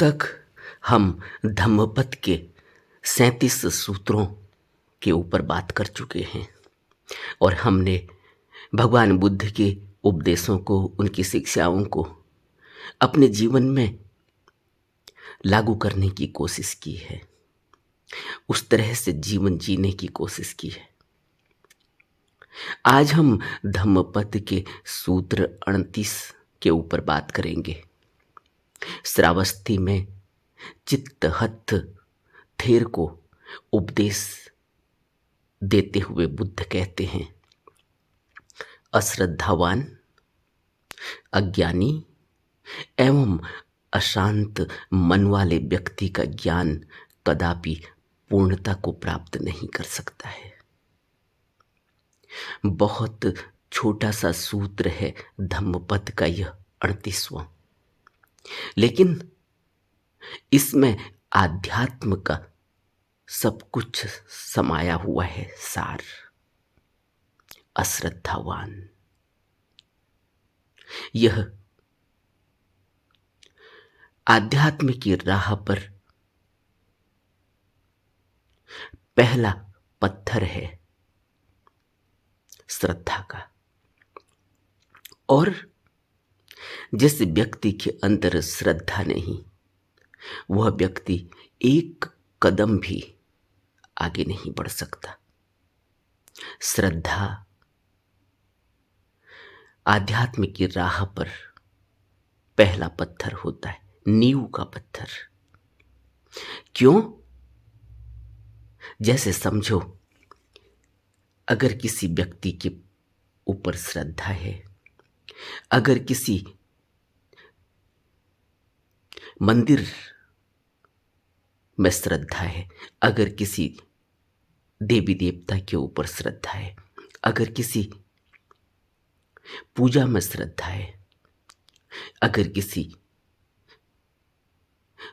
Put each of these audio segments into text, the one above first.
तक हम धम्मपद के 37 सूत्रों के ऊपर बात कर चुके हैं और हमने भगवान बुद्ध के उपदेशों को, उनकी शिक्षाओं को अपने जीवन में लागू करने की कोशिश की है, उस तरह से जीवन जीने की कोशिश की है। आज हम धम्मपद के सूत्र 38 के ऊपर बात करेंगे। श्रावस्ती में चित्तहत्थ थेर को उपदेश देते हुए बुद्ध कहते हैं, अश्रद्धावान, अज्ञानी एवं अशांत मन वाले व्यक्ति का ज्ञान कदापि पूर्णता को प्राप्त नहीं कर सकता है। बहुत छोटा सा सूत्र है धम्मपद का यह 38वां, लेकिन इसमें आध्यात्म का सब कुछ समाया हुआ है सार। अश्रद्धावान, यह आध्यात्म की राह पर पहला पत्थर है श्रद्धा का। और जिस व्यक्ति के अंदर श्रद्धा नहीं, वह व्यक्ति एक कदम भी आगे नहीं बढ़ सकता। श्रद्धा आध्यात्म की राह पर पहला पत्थर होता है, नींव का पत्थर। क्यों? जैसे समझो, अगर किसी व्यक्ति के ऊपर श्रद्धा है, अगर किसी मंदिर में श्रद्धा है, अगर किसी देवी देवता के ऊपर श्रद्धा है, अगर किसी पूजा में श्रद्धा है, अगर किसी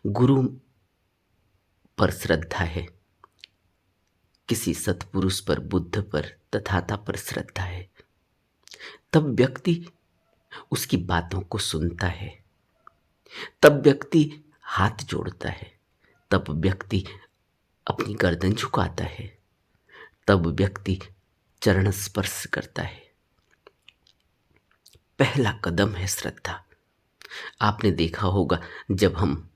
गुरु पर श्रद्धा है, किसी सत्पुरुष पर, बुद्ध पर, तथाता पर श्रद्धा है, तब व्यक्ति उसकी बातों को सुनता है, तब व्यक्ति हाथ जोड़ता है, तब व्यक्ति अपनी गर्दन झुकाता है, तब व्यक्ति चरण स्पर्श करता है। पहला कदम है श्रद्धा। आपने देखा होगा, जब हम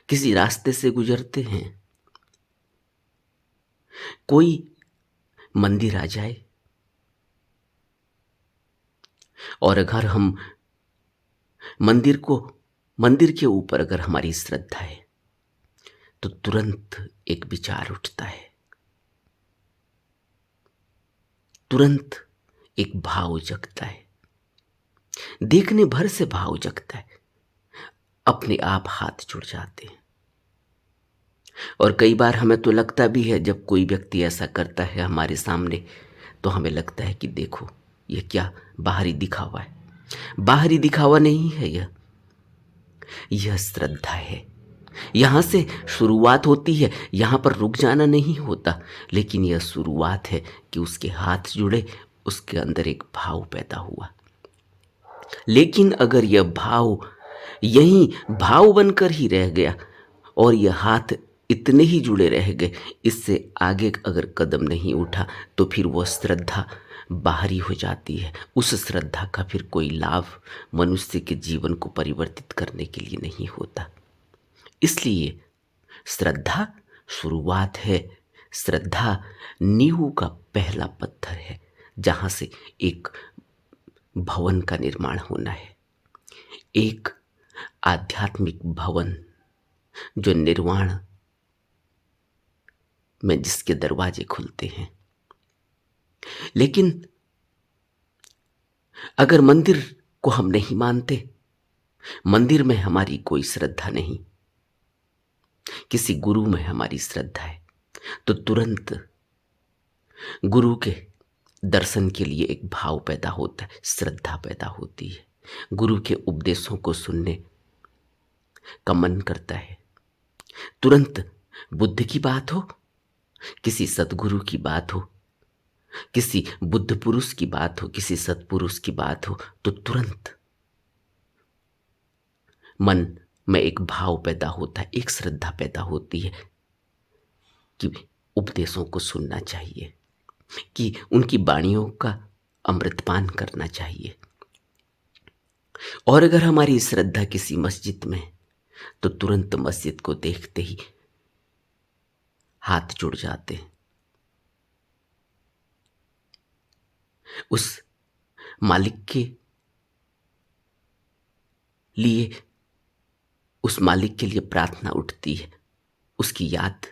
किसी रास्ते से गुजरते हैं, कोई मंदिर आ जाए और अगर हम मंदिर के ऊपर अगर हमारी श्रद्धा है, तो तुरंत एक विचार उठता है, तुरंत एक भाव जगता है, देखने भर से भाव जगता है, अपने आप हाथ जुड़ जाते हैं। और कई बार हमें तो लगता भी है, जब कोई व्यक्ति ऐसा करता है हमारे सामने, तो हमें लगता है कि देखो ये क्या बाहरी दिखावा है। बाहरी दिखावा नहीं है, यह श्रद्धा है। यहां से शुरुआत होती है, यहां पर रुक जाना नहीं होता, लेकिन यह शुरुआत है कि उसके हाथ जुड़े, उसके अंदर एक भाव पैदा हुआ। लेकिन अगर यह भाव यही भाव बनकर ही रह गया और यह हाथ इतने ही जुड़े रह गए, इससे आगे अगर कदम नहीं उठा, तो फिर वह श्रद्धा बाहरी हो जाती है। उस श्रद्धा का फिर कोई लाभ मनुष्य के जीवन को परिवर्तित करने के लिए नहीं होता। इसलिए श्रद्धा शुरुआत है, श्रद्धा नींव का पहला पत्थर है, जहां से एक भवन का निर्माण होना है, एक आध्यात्मिक भवन जो निर्वाण में जिसके दरवाजे खुलते हैं। लेकिन अगर मंदिर को हम नहीं मानते, मंदिर में हमारी कोई श्रद्धा नहीं, किसी गुरु में हमारी श्रद्धा है, तो तुरंत गुरु के दर्शन के लिए एक भाव पैदा होता है, श्रद्धा पैदा होती है। गुरु के उपदेशों को सुनने का मन करता है। तुरंत बुद्ध की बात हो, किसी सद्गुरु की बात हो, किसी बुद्ध पुरुष की बात हो, किसी सत्पुरुष की बात हो, तो तुरंत मन में एक भाव पैदा होता है, एक श्रद्धा पैदा होती है कि उपदेशों को सुनना चाहिए, कि उनकी वाणियों का अमृतपान करना चाहिए। और अगर हमारी श्रद्धा किसी मस्जिद में, तो तुरंत मस्जिद को देखते ही हाथ जुड़ जाते हैं। उस मालिक के लिए, उस मालिक के लिए प्रार्थना उठती है, उसकी याद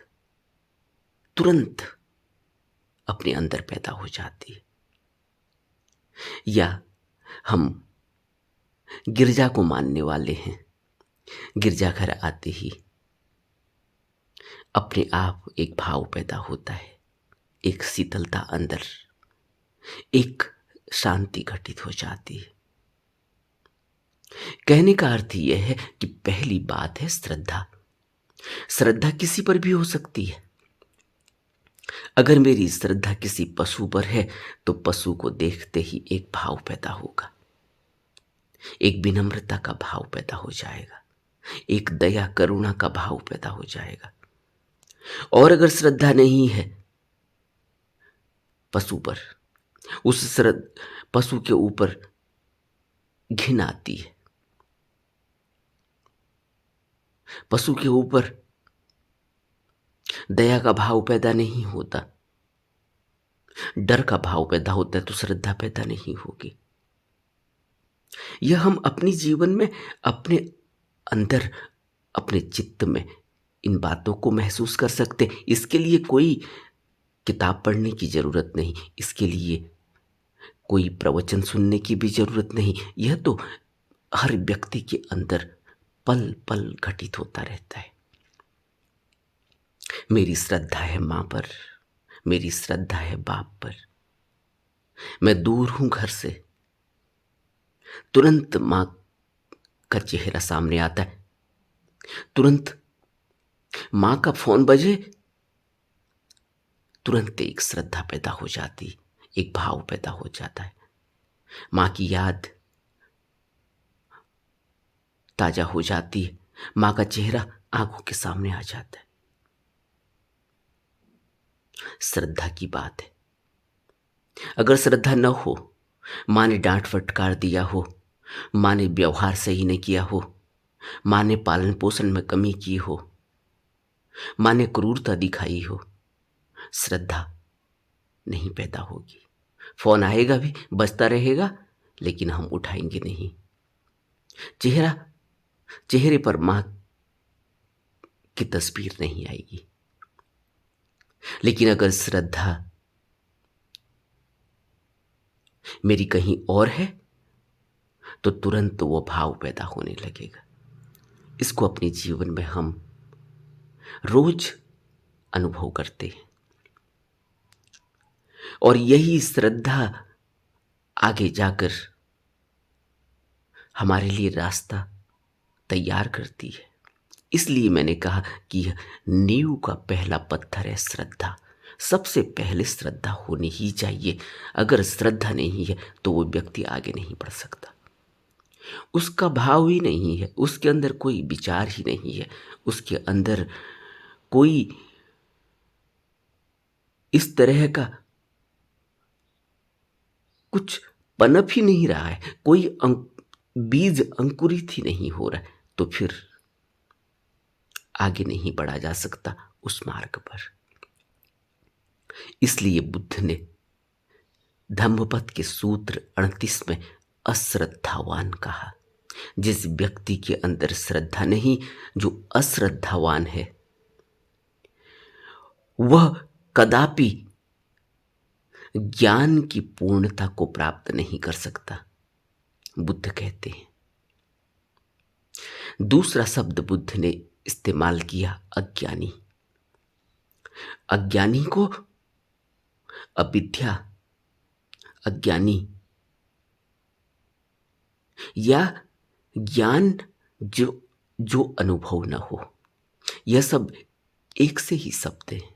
तुरंत अपने अंदर पैदा हो जाती है। या हम गिरजा को मानने वाले हैं, गिरजाघर आते ही अपने आप एक भाव पैदा होता है, एक शीतलता अंदर, एक शांति घटित हो जाती है। कहने का अर्थ यह है कि पहली बात है श्रद्धा। श्रद्धा किसी पर भी हो सकती है। अगर मेरी श्रद्धा किसी पशु पर है, तो पशु को देखते ही एक भाव पैदा होगा, एक विनम्रता का भाव पैदा हो जाएगा, एक दया करुणा का भाव पैदा हो जाएगा। और अगर श्रद्धा नहीं है पशु पर, उस पशु के ऊपर घिन आती है, पशु के ऊपर दया का भाव पैदा नहीं होता, डर का भाव पैदा होता है, तो श्रद्धा पैदा नहीं होगी। यह हम अपने जीवन में, अपने अंदर, अपने चित्त में इन बातों को महसूस कर सकते हैं। इसके लिए कोई किताब पढ़ने की जरूरत नहीं, इसके लिए कोई प्रवचन सुनने की भी जरूरत नहीं। यह तो हर व्यक्ति के अंदर पल पल घटित होता रहता है। मेरी श्रद्धा है मां पर, मेरी श्रद्धा है बाप पर। मैं दूर हूं घर से, तुरंत मां का चेहरा सामने आता है, तुरंत मां का फोन बजे, तुरंत एक श्रद्धा पैदा हो जाती, एक भाव पैदा हो जाता है। मां की याद ताजा हो जाती है, मां का चेहरा आंखों के सामने आ जाता है। श्रद्धा की बात है। अगर श्रद्धा न हो, मां ने डांट फटकार दिया हो, मां ने व्यवहार सही नहीं किया हो, मां ने पालन पोषण में कमी की हो, मां ने क्रूरता दिखाई हो, श्रद्धा नहीं पैदा होगी। फोन आएगा भी, बजता रहेगा, लेकिन हम उठाएंगे नहीं। चेहरे पर मां की तस्वीर नहीं आएगी। लेकिन अगर श्रद्धा मेरी कहीं और है, तो तुरंत वो भाव पैदा होने लगेगा। इसको अपने जीवन में हम रोज अनुभव करते हैं, और यही श्रद्धा आगे जाकर हमारे लिए रास्ता तैयार करती है। इसलिए मैंने कहा कि यह नींव का पहला पत्थर है श्रद्धा। सबसे पहले श्रद्धा होनी ही चाहिए। अगर श्रद्धा नहीं है तो वो व्यक्ति आगे नहीं बढ़ सकता। उसका भाव ही नहीं है, उसके अंदर कोई विचार ही नहीं है, उसके अंदर कोई इस तरह का कुछ पनप ही नहीं रहा है, कोई बीज अंकुरित ही नहीं हो रहा है, तो फिर आगे नहीं बढ़ा जा सकता उस मार्ग पर। इसलिए बुद्ध ने धम्मपद के सूत्र 38 में अश्रद्धावान कहा। जिस व्यक्ति के अंदर श्रद्धा नहीं, जो अश्रद्धावान है, वह कदापि ज्ञान की पूर्णता को प्राप्त नहीं कर सकता, बुद्ध कहते हैं। दूसरा शब्द बुद्ध ने इस्तेमाल किया, अज्ञानी। अज्ञानी को अविद्या, अज्ञानी या ज्ञान जो अनुभव न हो, यह सब एक से ही शब्द हैं।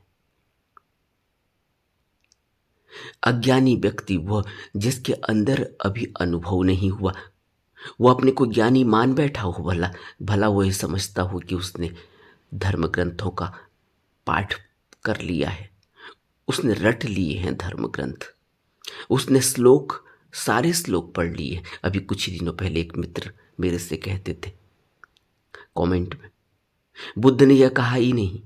अज्ञानी व्यक्ति वह जिसके अंदर अभी अनुभव नहीं हुआ, वो अपने को ज्ञानी मान बैठा हो, भला भला वो ये समझता हो कि उसने धर्म ग्रंथों का पाठ कर लिया है, उसने रट लिए हैं धर्म ग्रंथ, उसने सारे श्लोक पढ़ लिए हैं। अभी कुछ ही दिनों पहले एक मित्र मेरे से कहते थे कमेंट में, बुद्ध ने यह कहा ही नहीं,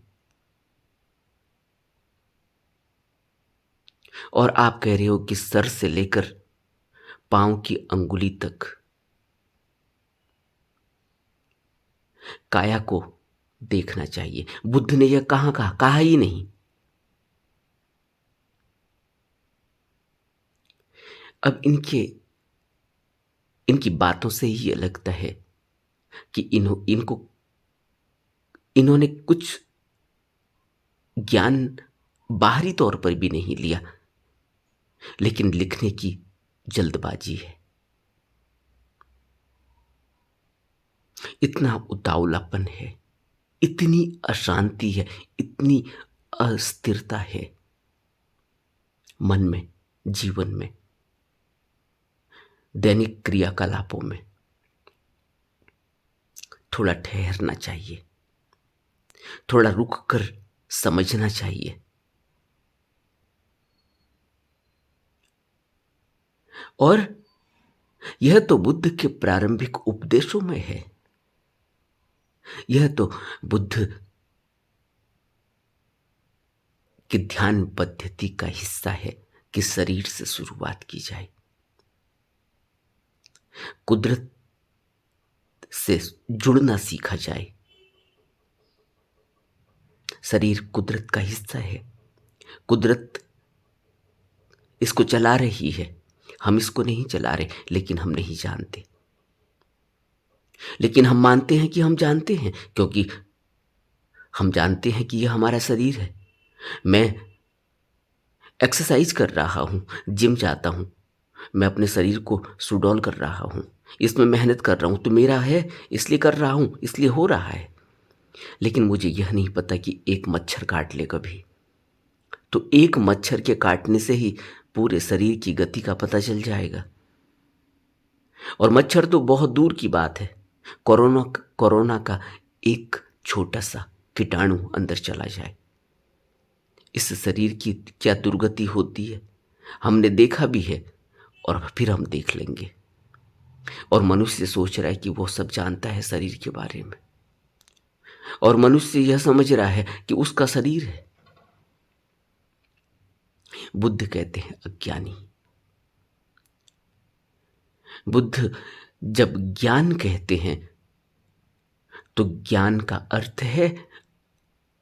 और आप कह रहे हो कि सर से लेकर पांव की अंगुली तक काया को देखना चाहिए। बुद्ध ने यह कहाँ कहा? कहा ही नहीं। अब इनकी बातों से ही ये लगता है कि इन्होंने कुछ ज्ञान बाहरी तौर पर भी नहीं लिया, लेकिन लिखने की जल्दबाजी है। इतना उतावलापन है, इतनी अशांति है, इतनी अस्थिरता है मन में, जीवन में, दैनिक क्रियाकलापों में। थोड़ा ठहरना चाहिए, थोड़ा रुक कर समझना चाहिए। और यह तो बुद्ध के प्रारंभिक उपदेशों में है, यह तो बुद्ध की ध्यान पद्धति का हिस्सा है कि शरीर से शुरुआत की जाए, कुदरत से जुड़ना सीखा जाए। शरीर कुदरत का हिस्सा है, कुदरत इसको चला रही है, हम इसको नहीं चला रहे, लेकिन हम नहीं जानते। लेकिन हम मानते हैं कि हम जानते हैं, क्योंकि हम जानते हैं कि यह हमारा शरीर है। मैं एक्सरसाइज कर रहा हूं, जिम जाता हूं, मैं अपने शरीर को सुडौल कर रहा हूं, इसमें मेहनत कर रहा हूं, तो मेरा है इसलिए कर रहा हूं, इसलिए हो रहा है। लेकिन मुझे यह नहीं पता कि एक मच्छर काट ले कभी, तो एक मच्छर के काटने से ही पूरे शरीर की गति का पता चल जाएगा। और मच्छर तो बहुत दूर की बात है, कोरोना का एक छोटा सा कीटाणु अंदर चला जाए, इस शरीर की क्या दुर्गति होती है हमने देखा भी है, और फिर हम देख लेंगे। और मनुष्य सोच रहा है कि वो सब जानता है शरीर के बारे में, और मनुष्य यह समझ रहा है कि उसका शरीर है। बुद्ध कहते हैं अज्ञानी। बुद्ध जब ज्ञान कहते हैं तो ज्ञान का अर्थ है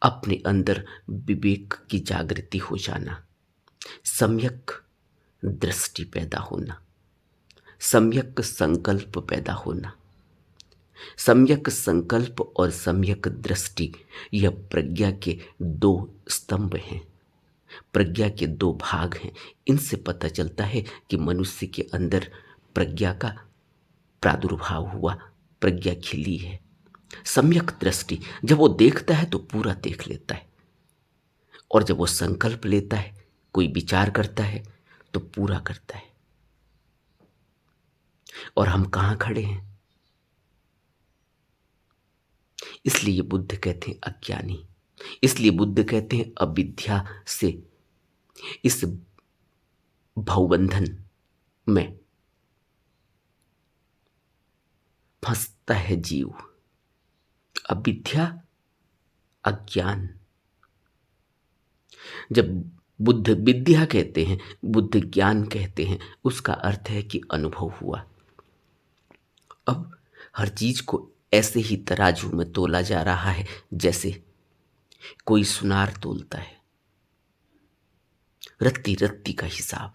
अपने अंदर विवेक की जागृति हो जाना, सम्यक दृष्टि पैदा होना, सम्यक संकल्प पैदा होना। सम्यक संकल्प और सम्यक दृष्टि यह प्रज्ञा के दो स्तंभ हैं, प्रज्ञा के दो भाग हैं। इनसे पता चलता है कि मनुष्य के अंदर प्रज्ञा का प्रादुर्भाव हुआ, प्रज्ञा खिली है। सम्यक दृष्टि, जब वो देखता है तो पूरा देख लेता है, और जब वो संकल्प लेता है, कोई विचार करता है, तो पूरा करता है। और हम कहाँ खड़े हैं? इसलिए बुद्ध कहते हैं अज्ञानी, इसलिए बुद्ध कहते हैं अविद्या से इस भवबंधन में फंसता है जीव। अविद्या, अज्ञान। जब बुद्ध विद्या कहते हैं, बुद्ध ज्ञान कहते हैं, उसका अर्थ है कि अनुभव हुआ। अब हर चीज को ऐसे ही तराजू में तोला जा रहा है जैसे कोई सुनार तोलता है, रत्ती रत्ती का हिसाब।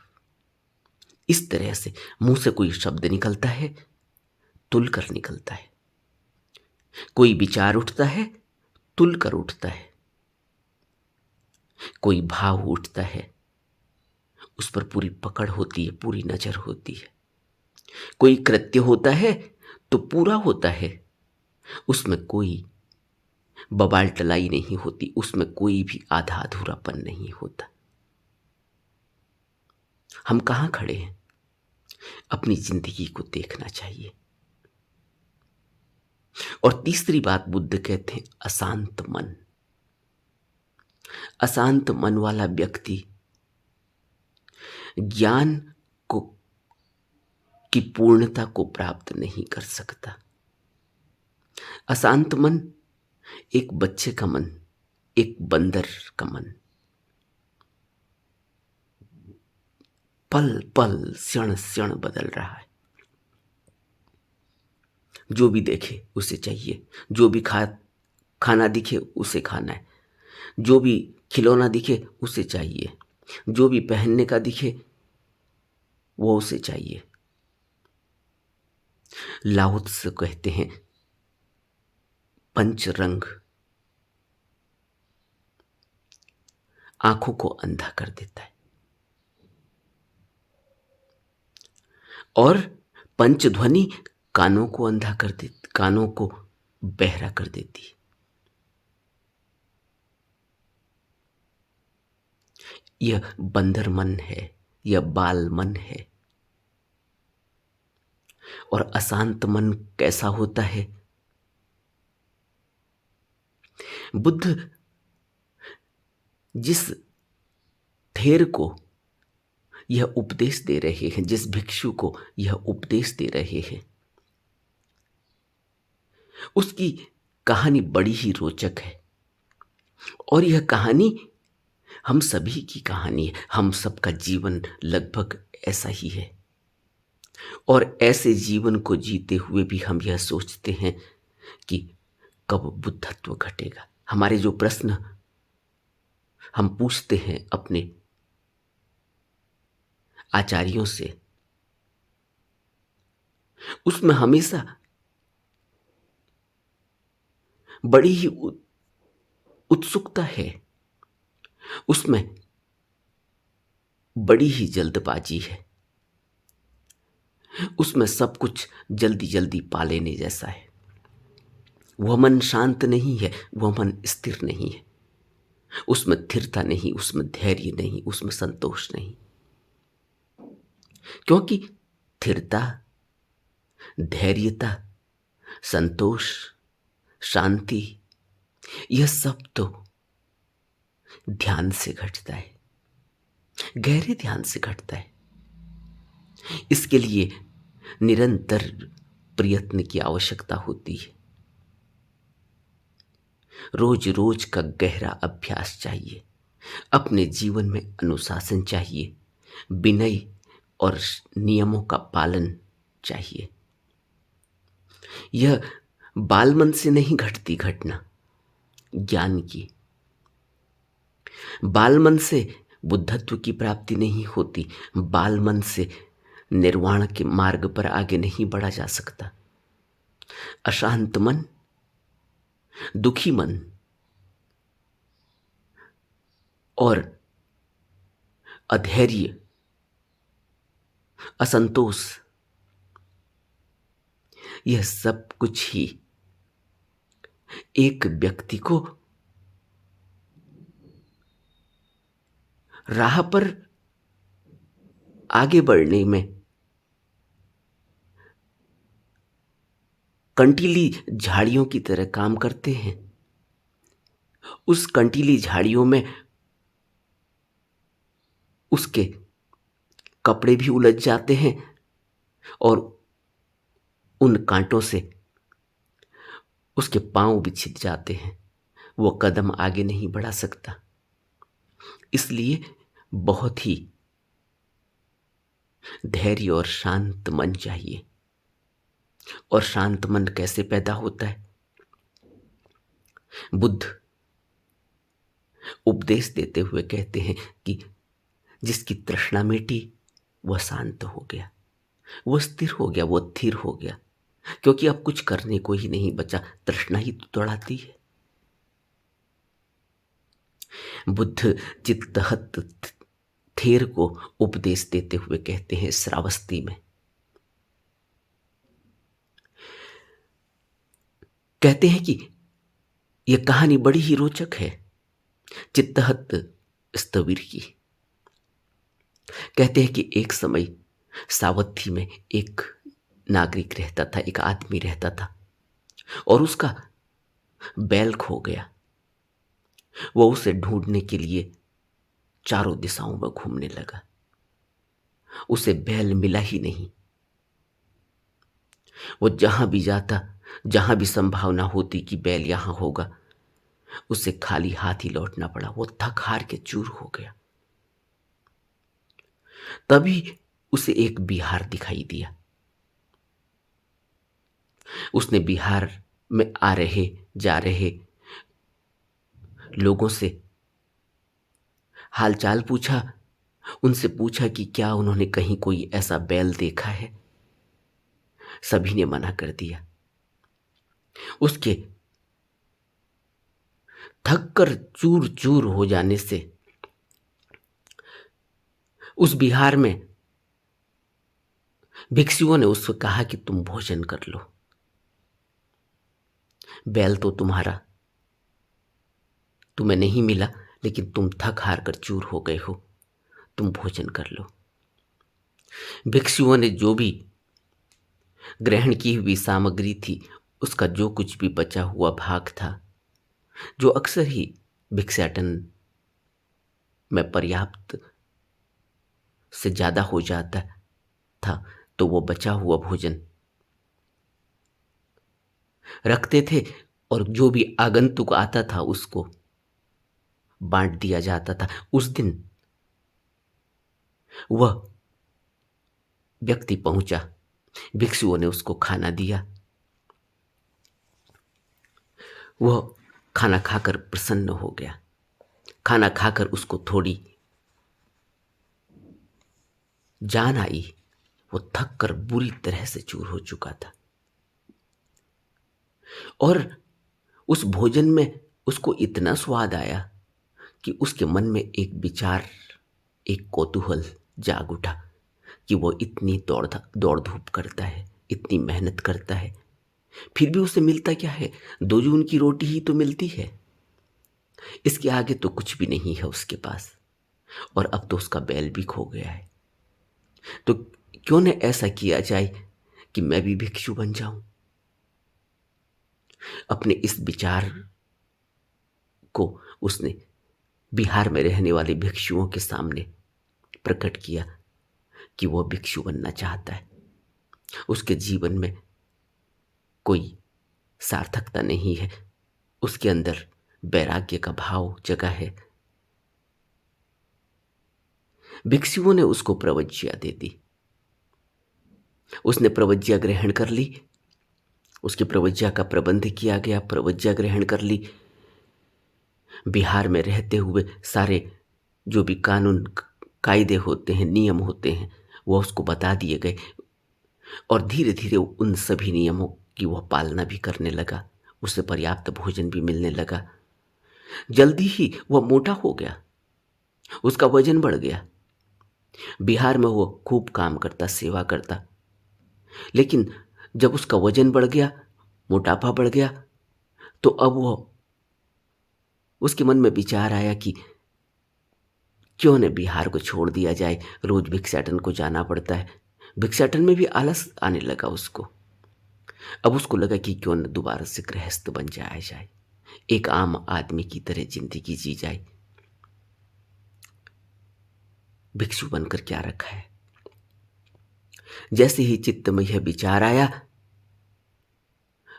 इस तरह से मुंह से कोई शब्द निकलता है, तुल कर निकलता है। कोई विचार उठता है, तुल कर उठता है। कोई भाव उठता है, उस पर पूरी पकड़ होती है, पूरी नजर होती है। कोई कृत्य होता है तो पूरा होता है, उसमें कोई बवाल टलाई नहीं होती, उसमें कोई भी आधा अधूरापन नहीं होता। हम कहाँ खड़े हैं? अपनी जिंदगी को देखना चाहिए। और तीसरी बात बुद्ध कहते हैं अशांत मन। अशांत मन वाला व्यक्ति ज्ञान को की पूर्णता को प्राप्त नहीं कर सकता। अशांत मन एक बच्चे का मन, एक बंदर का मन, पल पल क्षण क्षण बदल रहा है। जो भी देखे उसे चाहिए, जो भी खाना दिखे उसे खाना है, जो भी खिलौना दिखे उसे चाहिए, जो भी पहनने का दिखे वो उसे चाहिए। लाओ त्से कहते हैं पंच रंग आंखों को अंधा कर देता है और पंच ध्वनि कानों को अंधा कर देती, कानों को बहरा कर देती है। यह बंदर मन है, यह बाल मन है। और अशांत मन कैसा होता है? बुद्ध जिस थेर को यह उपदेश दे रहे हैं, जिस भिक्षु को यह उपदेश दे रहे हैं, उसकी कहानी बड़ी ही रोचक है। और यह कहानी हम सभी की कहानी है, हम सबका जीवन लगभग ऐसा ही है। और ऐसे जीवन को जीते हुए भी हम यह सोचते हैं कि कब बुद्धत्व घटेगा। हमारे जो प्रश्न हम पूछते हैं अपने आचार्यों से, उसमें हमेशा बड़ी ही उत्सुकता है, उसमें बड़ी ही जल्दबाजी है, उसमें सब कुछ जल्दी जल्दी पा लेने जैसा है। वह मन शांत नहीं है, वह मन स्थिर नहीं है, उसमें स्थिरता नहीं, उसमें धैर्य नहीं, उसमें संतोष नहीं। क्योंकि स्थिरता, धैर्यता, संतोष, शांति, यह सब तो ध्यान से घटता है, गहरे ध्यान से घटता है। इसके लिए निरंतर प्रयत्न की आवश्यकता होती है। रोज रोज का गहरा अभ्यास चाहिए, अपने जीवन में अनुशासन चाहिए, विनय और नियमों का पालन चाहिए। यह बालमन से नहीं घटती घटना ज्ञान की। बालमन से बुद्धत्व की प्राप्ति नहीं होती, बालमन से निर्वाण के मार्ग पर आगे नहीं बढ़ा जा सकता। अशांत मन, दुखी मन और अधैर्य, असंतोष, यह सब कुछ ही एक व्यक्ति को राह पर आगे बढ़ने में कंटीली झाड़ियों की तरह काम करते हैं। उस कंटीली झाड़ियों में उसके कपड़े भी उलझ जाते हैं और उन कांटों से उसके पांव भी छिद जाते हैं, वो कदम आगे नहीं बढ़ा सकता। इसलिए बहुत ही धैर्य और शांत मन चाहिए। और शांत मन कैसे पैदा होता है? बुद्ध उपदेश देते हुए कहते हैं कि जिसकी तृष्णा मिटी वह शांत हो गया, वह स्थिर हो गया, वह स्थिर हो गया। क्योंकि अब कुछ करने को ही नहीं बचा, तृष्णा ही तो दौड़ाती है। बुद्ध चित्तहत थेर को उपदेश देते हुए कहते हैं श्रावस्ती में, कहते हैं कि यह कहानी बड़ी ही रोचक है चित्तहत स्थविर की। कहते हैं कि एक समय सावथी में एक नागरिक रहता था, एक आदमी रहता था। और उसका बैल खो गया। वो उसे ढूंढने के लिए चारों दिशाओं में घूमने लगा। उसे बैल मिला ही नहीं। वो जहां भी जाता, जहां भी संभावना होती कि बैल यहां होगा, उसे खाली हाथ ही लौटना पड़ा। वो थक हार के चूर हो गया। तभी उसे एक बिहार दिखाई दिया। उसने बिहार में आ रहे जा रहे लोगों से हालचाल पूछा। उनसे पूछा कि क्या उन्होंने कहीं कोई ऐसा बैल देखा है। सभी ने मना कर दिया। उसके थक कर चूर चूर हो जाने से उस बिहार में भिक्षुओं ने उससे कहा कि तुम भोजन कर लो। बैल तो तुम्हारा तुम्हें नहीं मिला, लेकिन तुम थक हार कर चूर हो गए हो, तुम भोजन कर लो। भिक्षुओं ने जो भी ग्रहण की हुई सामग्री थी, उसका जो कुछ भी बचा हुआ भाग था, जो अक्सर ही भिक्षाटन में पर्याप्त से ज्यादा हो जाता था, तो वो बचा हुआ भोजन रखते थे और जो भी आगंतुक आता था उसको बांट दिया जाता था। उस दिन वह व्यक्ति पहुंचा, भिक्षुओं ने उसको खाना दिया। वह खाना खाकर प्रसन्न हो गया। खाना खाकर उसको थोड़ी जान आई। वो थक कर बुरी तरह से चूर हो चुका था और उस भोजन में उसको इतना स्वाद आया कि उसके मन में एक विचार, एक कौतूहल जाग उठा कि वो इतनी दौड़ धूप करता है, इतनी मेहनत करता है, फिर भी उसे मिलता क्या है? 2 जून की रोटी ही तो मिलती है। इसके आगे तो कुछ भी नहीं है उसके पास। और अब तो उसका बैल भी खो गया है। तो क्यों न ऐसा किया जाए कि मैं भी भिक्षु बन जाऊं। अपने इस विचार को उसने बिहार में रहने वाले भिक्षुओं के सामने प्रकट किया कि वह भिक्षु बनना चाहता है। उसके जीवन में कोई सार्थकता नहीं है, उसके अंदर वैराग्य का भाव जगा है। भिक्षुओं ने उसको प्रवज्ञा दे दी। उसने प्रवज्ञा ग्रहण कर ली। उसकी प्रवज्ञा का प्रबंध किया गया, प्रवज्ञा ग्रहण कर ली। बिहार में रहते हुए सारे जो भी कानून कायदे होते हैं, नियम होते हैं, वह उसको बता दिए गए और धीरे धीरे उन सभी नियमों की वह पालना भी करने लगा। उसे पर्याप्त भोजन भी मिलने लगा। जल्दी ही वह मोटा हो गया, उसका वजन बढ़ गया। बिहार में वो खूब काम करता, सेवा करता, लेकिन जब उसका वजन बढ़ गया, मोटापा बढ़ गया, तो अब वो उसके मन में विचार आया कि क्यों न बिहार को छोड़ दिया जाए। रोज भिक्षाटन को जाना पड़ता है। भिक्षाटन में भी आलस आने लगा उसको। अब उसको लगा कि क्यों न दोबारा से गृहस्थ बन जाया जाए, एक आम आदमी की तरह जिंदगी जी जाए। भिक्षु बनकर क्या रखा है। जैसे ही चित्त में यह विचार आया,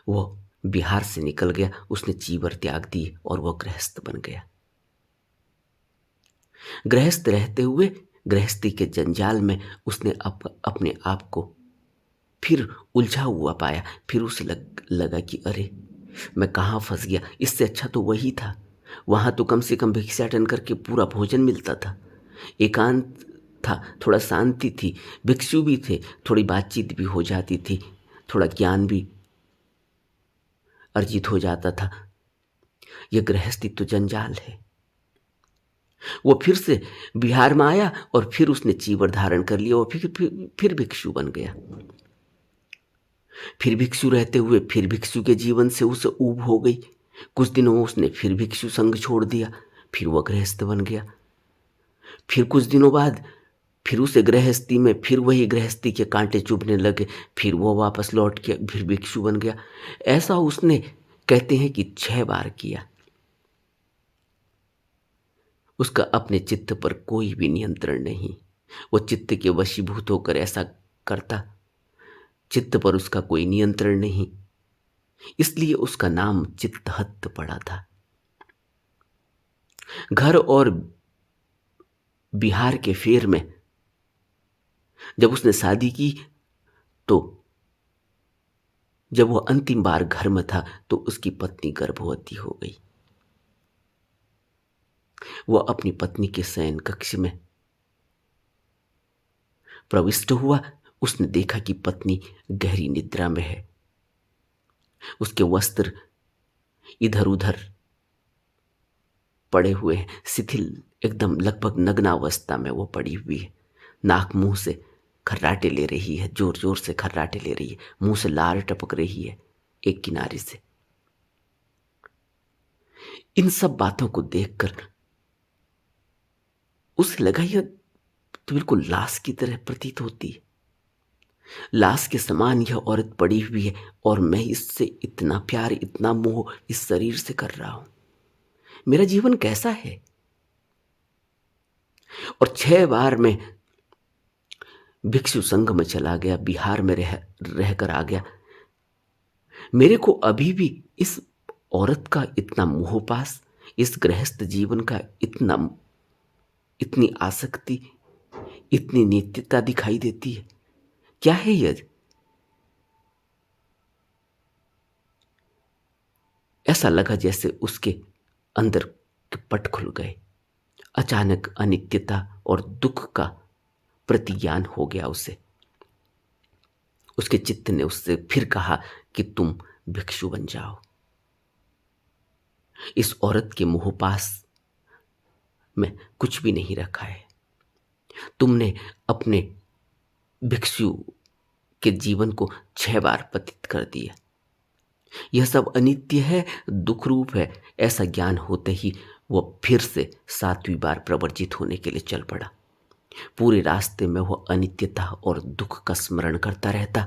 वो बिहार से निकल गया। उसने चीवर त्याग दी और वह गृहस्थ बन गया। गृहस्थ रहते हुए गृहस्थी के जंजाल में उसने अपने आप को फिर उलझा हुआ पाया। फिर उसे लगा कि अरे मैं कहाँ फंस गया। इससे अच्छा तो वही था। वहां तो कम से कम भिक्षाटन करके पूरा भोजन मिलता था, एकांत था, थोड़ा शांति थी, भिक्षु भी थे, थोड़ी बातचीत भी हो जाती थी, थोड़ा ज्ञान भी अर्जित हो जाता था। यह गृहस्थी तो जंजाल है। वो फिर से बिहार में आया और फिर उसने चीवर धारण कर लिया और फिर भिक्षु बन गया। फिर भिक्षु रहते हुए फिर भिक्षु के जीवन से उसे ऊब हो गई। कुछ दिनों में उसने फिर भिक्षु संघ छोड़ दिया, फिर वह गृहस्थ बन गया। फिर कुछ दिनों बाद फिर उसे गृहस्थी में फिर वही गृहस्थी के कांटे चुभने लगे, फिर वो वापस लौट के फिर भिक्षु बन गया। ऐसा उसने कहते हैं कि 6 बार किया। उसका अपने चित्त पर कोई भी नियंत्रण नहीं। वो चित्त के वशीभूत होकर ऐसा करता। चित्त पर उसका कोई नियंत्रण नहीं, इसलिए उसका नाम चित्तहत पड़ा था। घर और बिहार के फेर में जब उसने शादी की, तो जब वो अंतिम बार घर में था तो उसकी पत्नी गर्भवती हो गई। वो अपनी पत्नी के शयन कक्ष में प्रविष्ट हुआ। उसने देखा कि पत्नी गहरी निद्रा में है। उसके वस्त्र इधर उधर पड़े हुए हैं, शिथिल, एकदम लगभग नग्नावस्था में वो पड़ी हुई है। नाक मुंह से खर्राटे ले रही है, जोर जोर से खर्राटे ले रही है, मुंह से लार टपक रही है एक किनारे से। इन सब बातों को देखकर उसे लगा यह तो बिल्कुल लाश की तरह प्रतीत होती है। लाश के समान यह औरत पड़ी हुई है और मैं इससे इतना प्यार, इतना मोह इस शरीर से कर रहा हूं। मेरा जीवन कैसा है? और 6 बार मैं भिक्षु संघ में चला गया, बिहार में रहकर आ गया। मेरे को अभी भी इस औरत का इतना मोहपास, इस गृहस्थ जीवन का इतनी आसक्ति, इतनी नित्यता दिखाई देती है। क्या है यह? ऐसा लगा जैसे उसके अंदर के पट खुल गए। अचानक अनित्यता और दुख का प्रतिज्ञान हो गया उसे। उसके चित्त ने उससे फिर कहा कि तुम भिक्षु बन जाओ। इस औरत के मोहपास में कुछ भी नहीं रखा है। तुमने अपने भिक्षु के जीवन को 6 बार पतित कर दिया। यह सब अनित्य है, दुख रूप है। ऐसा ज्ञान होते ही वह फिर से 7वीं बार प्रवर्जित होने के लिए चल पड़ा। पूरे रास्ते में वह अनित्यता और दुख का स्मरण करता रहता।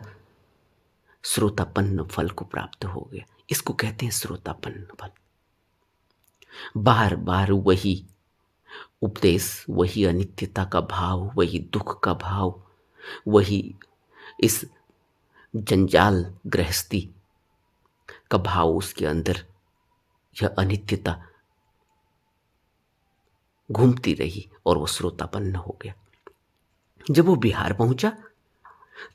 श्रोतापन्न फल को प्राप्त हो गया। इसको कहते हैं श्रोतापन्न फल। बार बार वही उपदेश, वही अनित्यता का भाव, वही दुख का भाव, वही इस जंजाल गृहस्थी का भाव उसके अंदर, यह अनित्यता घूमती रही और वो श्रोतापन्न हो गया। जब वो बिहार पहुंचा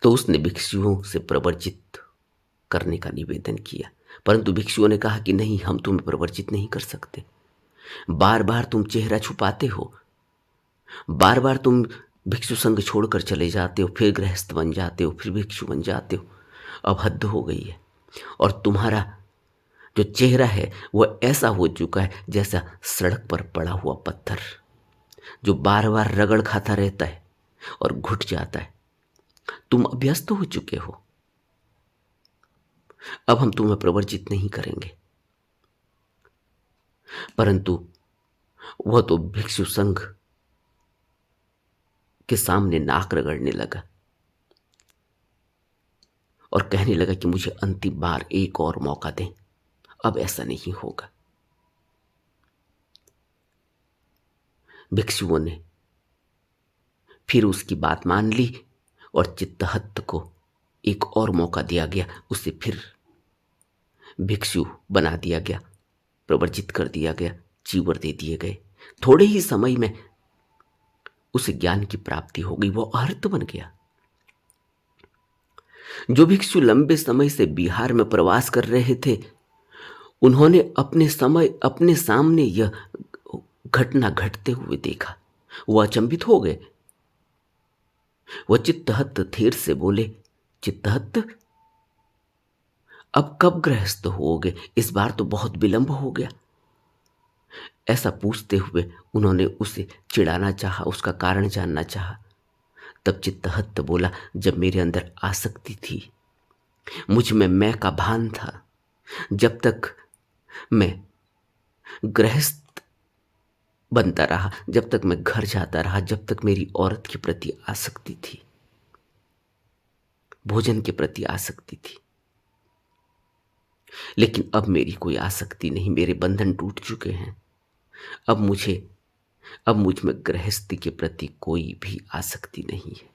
तो उसने भिक्षुओं से प्रवर्जित करने का निवेदन किया, परंतु भिक्षुओं ने कहा कि नहीं, हम तुम्हें प्रवर्जित नहीं कर सकते। बार बार तुम चेहरा छुपाते हो, बार बार तुम भिक्षु संघ छोड़कर चले जाते हो, फिर गृहस्थ बन जाते हो, फिर भिक्षु बन जाते हो। अब हद हो गई है। और तुम्हारा जो चेहरा है वह ऐसा हो चुका है जैसा सड़क पर पड़ा हुआ पत्थर, जो बार बार रगड़ खाता रहता है और घुट जाता है। तुम अभ्यस्त हो चुके हो। अब हम तुम्हें प्रवर्जित नहीं करेंगे। परंतु वह तो भिक्षु संघ के सामने नाक रगड़ने लगा और कहने लगा कि मुझे अंतिम बार एक और मौका दें, अब ऐसा नहीं होगा। भिक्षुओं ने फिर उसकी बात मान ली और चित्तहत्त को एक और मौका दिया गया। उसे फिर भिक्षु बना दिया गया, प्रवर्जित कर दिया गया, चीवर दे दिए गए। थोड़े ही समय में उसे ज्ञान की प्राप्ति हो गई, वो अहर्त बन गया। जो भिक्षु लंबे समय से बिहार में प्रवास कर रहे थे, उन्होंने अपने सामने यह घटना घटते हुए देखा। वो अचंभित हो गए। वह चित्तहत्त धीर से बोले, चित्तहत्त, अब कब गृहस्थ होगे? इस बार तो बहुत विलंब हो गया। ऐसा पूछते हुए उन्होंने उसे चिढ़ाना चाहा, उसका कारण जानना चाहा। तब चित्तहत्त बोला, जब मेरे अंदर आसक्ति थी, मुझ में मैं का भान था, जब तक मैं गृहस्थ बनता रहा, जब तक मैं घर जाता रहा, जब तक मेरी औरत के प्रति आसक्ति थी, भोजन के प्रति आसक्ति थी। लेकिन अब मेरी कोई आसक्ति नहीं, मेरे बंधन टूट चुके हैं। अब मुझ में गृहस्थी के प्रति कोई भी आसक्ति नहीं है।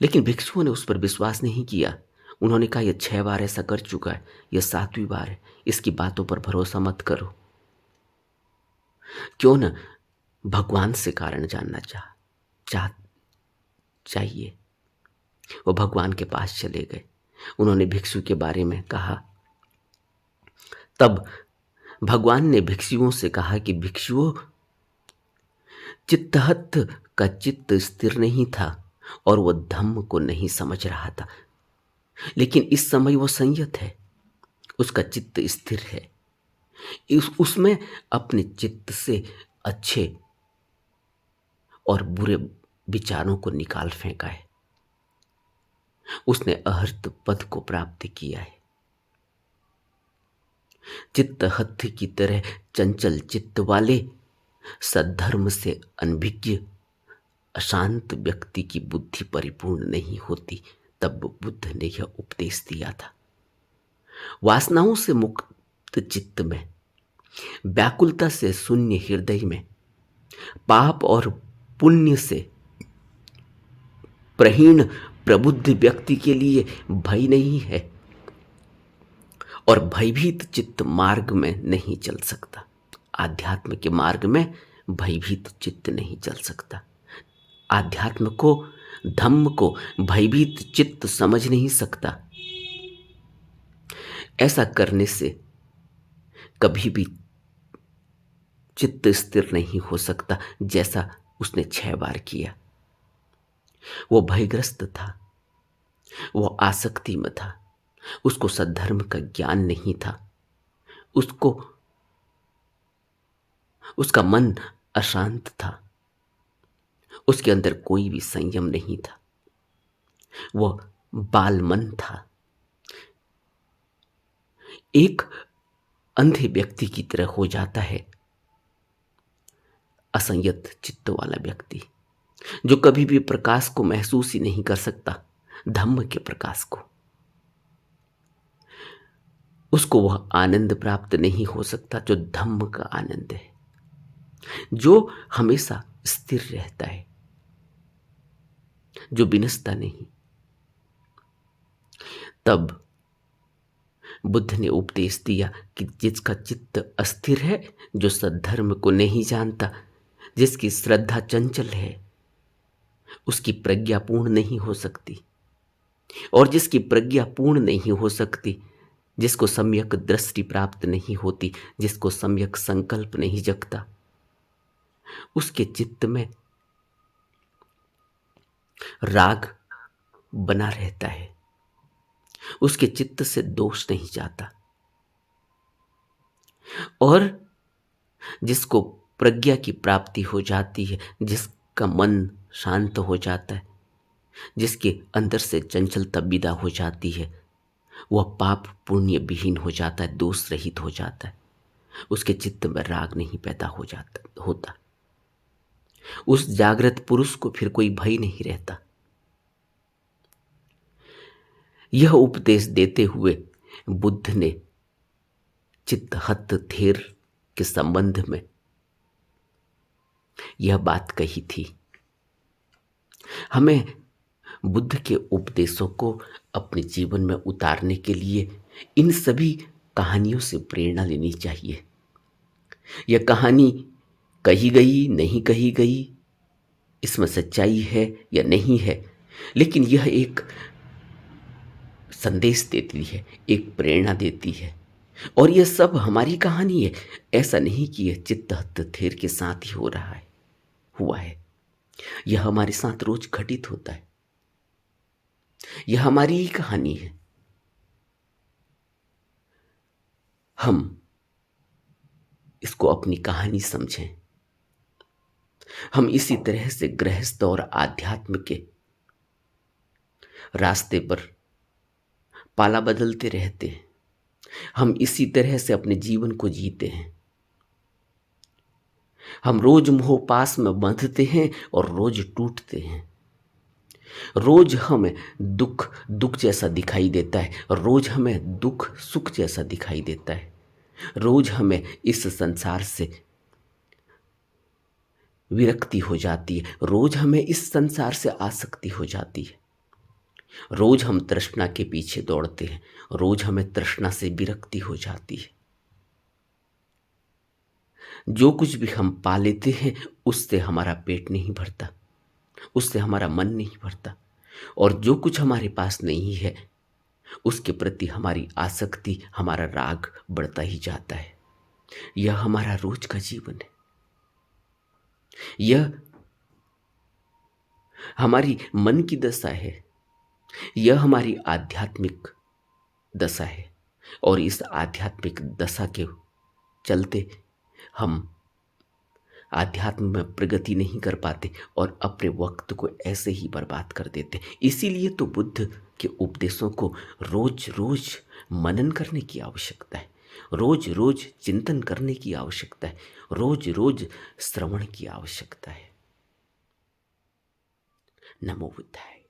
लेकिन भिक्षुओं ने उस पर विश्वास नहीं किया। उन्होंने कहा, यह 6 बार ऐसा कर चुका है, यह 7वीं बार है, इसकी बातों पर भरोसा मत करो। क्यों न भगवान से कारण जानना चाहिए। वो भगवान के पास चले गए। उन्होंने भिक्षु के बारे में कहा। तब भगवान ने भिक्षुओं से कहा कि भिक्षुओं, चित्तहत का चित्त स्थिर नहीं था और वह धम्म को नहीं समझ रहा था, लेकिन इस समय वो संयत है, उसका चित्त स्थिर है। उसमें अपने चित्त से अच्छे और बुरे विचारों को निकाल फेंका है। उसने अहर्त पद को प्राप्त किया है। चित्त हत्थ की तरह चंचल चित्त वाले सद्धर्म से अनभिज्ञ अशांत व्यक्ति की बुद्धि परिपूर्ण नहीं होती। तब बुद्ध ने यह उपदेश दिया था। वासनाओं से मुक्त चित्त में, व्याकुलता से शून्य हृदय में, पाप और पुण्य से प्रहीण प्रबुद्ध व्यक्ति के लिए भय नहीं है और भयभीत चित्त मार्ग में नहीं चल सकता। आध्यात्म के मार्ग में भयभीत चित्त नहीं चल सकता। आध्यात्म को, धम्म को भयभीत चित्त समझ नहीं सकता। ऐसा करने से कभी भी चित्त स्थिर नहीं हो सकता, जैसा उसने 6 बार किया। वो भयग्रस्त था, वो आसक्ति में था, उसको सद्धर्म का ज्ञान नहीं था, उसका मन अशांत था, उसके अंदर कोई भी संयम नहीं था, वह बाल मन था, एक अंधे व्यक्ति की तरह हो जाता है असंयत चित्त वाला व्यक्ति, जो कभी भी प्रकाश को महसूस ही नहीं कर सकता, धम्म के प्रकाश को। उसको वह आनंद प्राप्त नहीं हो सकता जो धम्म का आनंद है, जो हमेशा स्थिर रहता है, जो विनस्ता नहीं। तब बुद्ध ने उपदेश दिया कि जिसका चित्त अस्थिर है, जो सद्धर्म को नहीं जानता, जिसकी श्रद्धा चंचल है, उसकी प्रज्ञा पूर्ण नहीं हो सकती। और जिसकी प्रज्ञा पूर्ण नहीं हो सकती, जिसको सम्यक दृष्टि प्राप्त नहीं होती, जिसको सम्यक संकल्प नहीं जगता, उसके चित्त में राग बना रहता है, उसके चित्त से दोष नहीं जाता। और जिसको प्रज्ञा की प्राप्ति हो जाती है, जिसका मन शांत हो जाता है, जिसके अंदर से चंचलता विदा हो जाती है, वह पाप पुण्य विहीन हो जाता है, दोष रहित हो जाता है। उसके चित्त में राग नहीं पैदा होता। उस जागृत पुरुष को फिर कोई भय नहीं रहता। यह उपदेश देते हुए बुद्ध ने चित्त हत थेर के संबंध में यह बात कही थी। हमें बुद्ध के उपदेशों को अपने जीवन में उतारने के लिए इन सभी कहानियों से प्रेरणा लेनी चाहिए। यह कहानी कही गई, नहीं कही गई, इसमें सच्चाई है या नहीं है, लेकिन यह एक संदेश देती है, एक प्रेरणा देती है। और यह सब हमारी कहानी है। ऐसा नहीं कि यह चित्त थेर के साथ ही हुआ है। यह हमारे साथ रोज घटित होता है। यह हमारी ही कहानी है। हम इसको अपनी कहानी समझें। हम इसी तरह से गृहस्थ और आध्यात्म के रास्ते पर पाला बदलते रहते हैं। हम इसी तरह से अपने जीवन को जीते हैं। हम रोज मोह पास में बंधते हैं और रोज टूटते हैं। रोज हमें दुख दुख जैसा दिखाई देता है और रोज हमें दुख सुख जैसा दिखाई देता है। रोज हमें इस संसार से विरक्ति हो जाती है, रोज हमें इस संसार से आसक्ति हो जाती है। रोज हम तृष्णा के पीछे दौड़ते हैं, रोज हमें तृष्णा से विरक्ति हो जाती है। जो कुछ भी हम पा लेते हैं उससे हमारा पेट नहीं भरता, उससे हमारा मन नहीं भरता, और जो कुछ हमारे पास नहीं है उसके प्रति हमारी आसक्ति, हमारा राग बढ़ता ही जाता है। यह हमारा रोज का जीवन है। यह हमारी मन की दशा है, यह हमारी आध्यात्मिक दशा है। और इस आध्यात्मिक दशा के चलते हम आध्यात्म में प्रगति नहीं कर पाते और अपने वक्त को ऐसे ही बर्बाद कर देते। इसीलिए तो बुद्ध के उपदेशों को रोज रोज मनन करने की आवश्यकता है, रोज रोज चिंतन करने की आवश्यकता है, रोज रोज श्रवण की आवश्यकता है। नमो बुद्धाय।